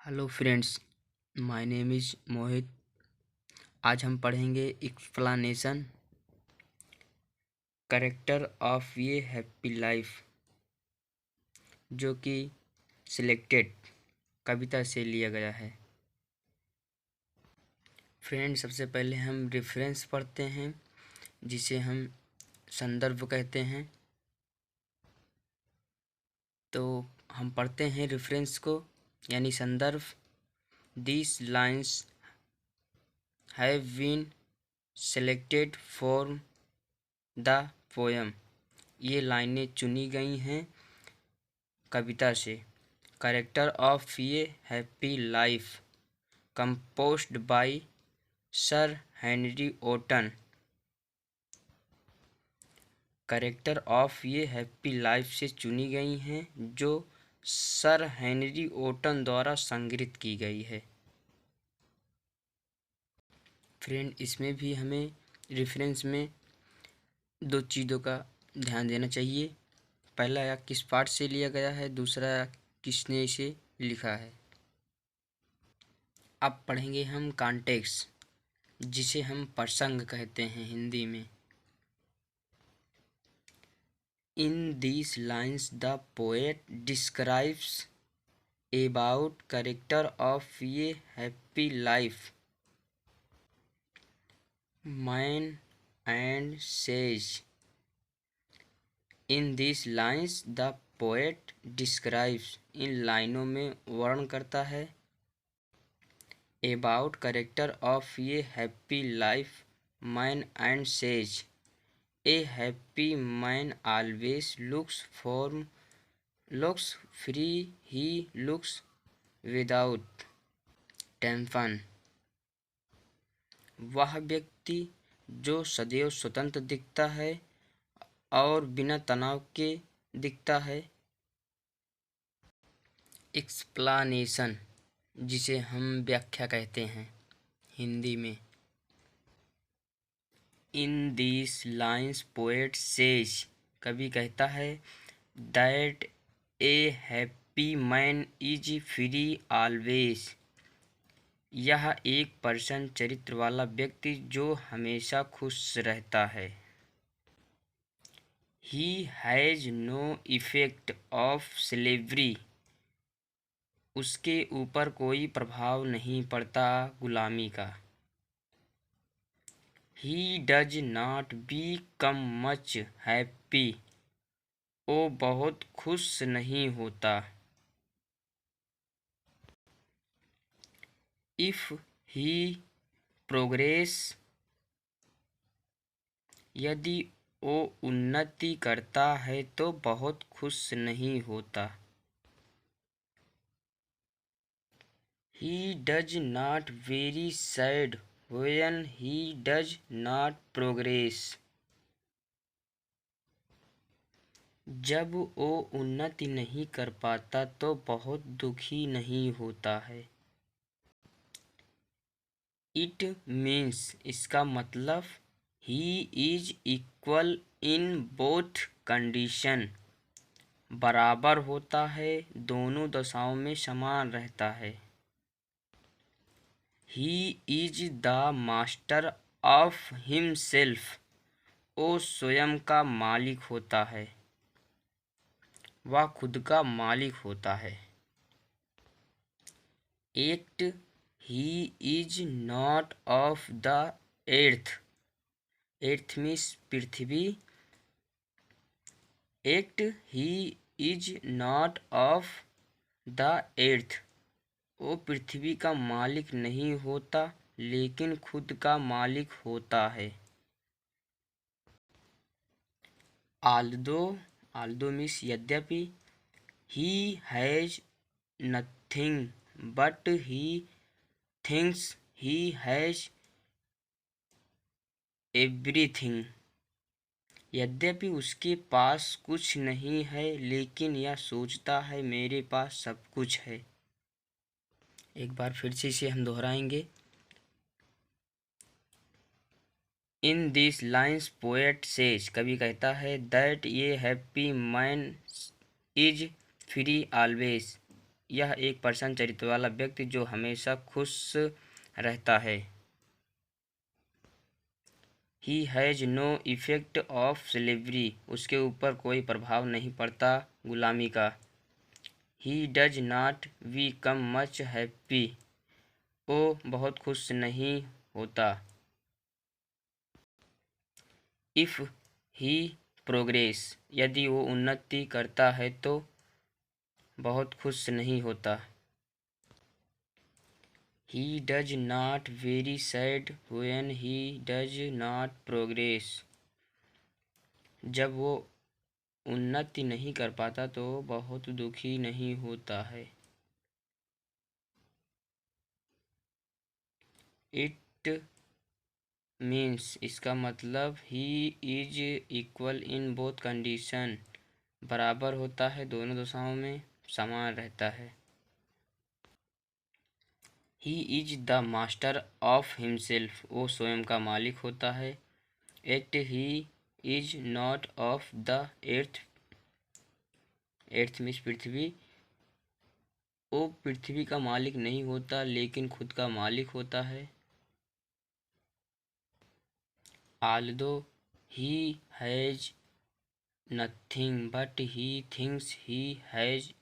Hello friends, my name is Mohit. आज हम पढ़ेंगे एक्सप्लेनेशन कैरेक्टर ऑफ ये हैप्पी लाइफ, जो कि सिलेक्टेड कविता से लिया गया है। फ्रेंड्स, सबसे पहले हम रेफरेंस पढ़ते हैं, जिसे हम संदर्भ कहते हैं। तो हम पढ़ते हैं रेफरेंस को, यानी संदर्भ। These lines have been selected from the poem। ये लाइनें चुनी गई हैं कविता से। कैरेक्टर ऑफ ये happy life composed bye sir Henry Orton. Character of ये हैप्पी लाइफ से चुनी गई हैं, जो सर हेनरी ओटन द्वारा संग्रहित की गई है। फ्रेंड, इसमें भी हमें रेफरेंस में दो चीज़ों का ध्यान देना चाहिए। पहला, या किस पार्ट से लिया गया है, दूसरा किसने इसे लिखा है। अब पढ़ेंगे हम कॉन्टेक्स्ट, जिसे हम प्रसंग कहते हैं हिंदी में। In these lines the poet describes about character of ये happy life man and sage. In these lines the poet describes, इन लाइनों में वर्णन करता है अबाउट कैरेक्टर ऑफ ये happy life man and sage a happy man always looks free, he looks without tension. वह व्यक्ति जो सदैव स्वतंत्र दिखता है और बिना तनाव के दिखता है। एक्सप्लेनेशन, जिसे हम व्याख्या कहते हैं हिंदी में। In these lines poet says, कवि कहता है, that A happy man is free always. यह एक पर्सन चरित्र वाला व्यक्ति जो हमेशा खुश रहता है। He has no effect of slavery, उसके ऊपर कोई प्रभाव नहीं पड़ता गुलामी का। He does not become much happy, वो बहुत खुश नहीं होता। इफ ही प्रोग्रेस, यदि वो उन्नति करता है तो बहुत खुश नहीं होता। ही does not very sad when he does not progress, जब वो उन्नति नहीं कर पाता तो बहुत दुखी नहीं होता है। इट मीन्स, इसका मतलब, he is equal in both condition, बराबर होता है, दोनों दशाओं में समान रहता है। He is the master of himself, वो स्वयं का मालिक होता है, वह खुद का मालिक होता है। Act, he is not of the earth, earth means पृथ्वी। Act, he is not of the earth, वो पृथ्वी का मालिक नहीं होता, लेकिन खुद का मालिक होता है। आल्दो, आल्दो मीन्स यद्यपि। He has nothing but he thinks he has everything. यद्यपि उसके पास कुछ नहीं है, लेकिन यह सोचता है मेरे पास सब कुछ है। एक बार फिर से इसे हम दोहराएंगे। In this lines poet says, कवि कहता है, दैट ये happy man is free always, यह एक प्रसन्न चरित्र वाला व्यक्ति जो हमेशा खुश रहता है। He has no effect of slavery, उसके ऊपर कोई प्रभाव नहीं पड़ता गुलामी का। He does not become much happy, वो बहुत खुश नहीं होता। इफ़ ही प्रोग्रेस, यदि वो उन्नति करता है तो बहुत खुश नहीं होता। ही does not very sad when he does not progress, जब वो उन्नति नहीं कर पाता तो बहुत दुखी नहीं होता है। इट मीन्स, इसका मतलब he is equal in both condition, बराबर होता है दोनों दशाओं में, समान रहता है। He is the master of himself, वो स्वयं का मालिक होता है। Act he is not of the earth, earth means पृथ्वी, वो पृथ्वी का मालिक नहीं होता लेकिन खुद का मालिक होता है। Aldous he has nothing but he thinks he has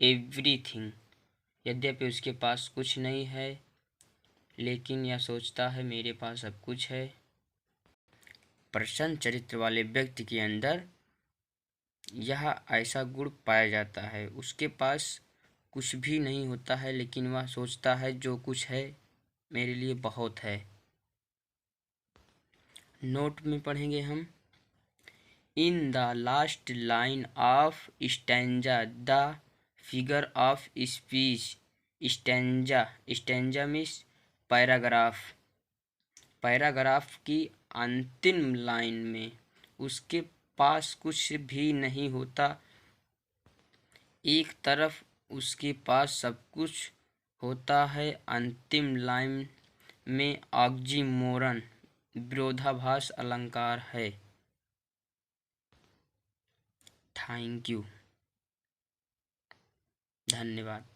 everything, यद्यपि उसके पास कुछ नहीं है लेकिन यह सोचता है मेरे पास सब कुछ है। प्रसन्न चरित्र वाले व्यक्ति के अंदर यह ऐसा गुण पाया जाता है, उसके पास कुछ भी नहीं होता है लेकिन वह सोचता है जो कुछ है मेरे लिए बहुत है। नोट में पढ़ेंगे हम। In the last line of stanza the figure of speech, stanza, stanza means paragraph, paragraph की अंतिम लाइन में उसके पास कुछ भी नहीं होता, एक तरफ उसके पास सब कुछ होता है, अंतिम लाइन में ऑक्सीमोरन, विरोधाभास अलंकार है। थैंक यू, धन्यवाद।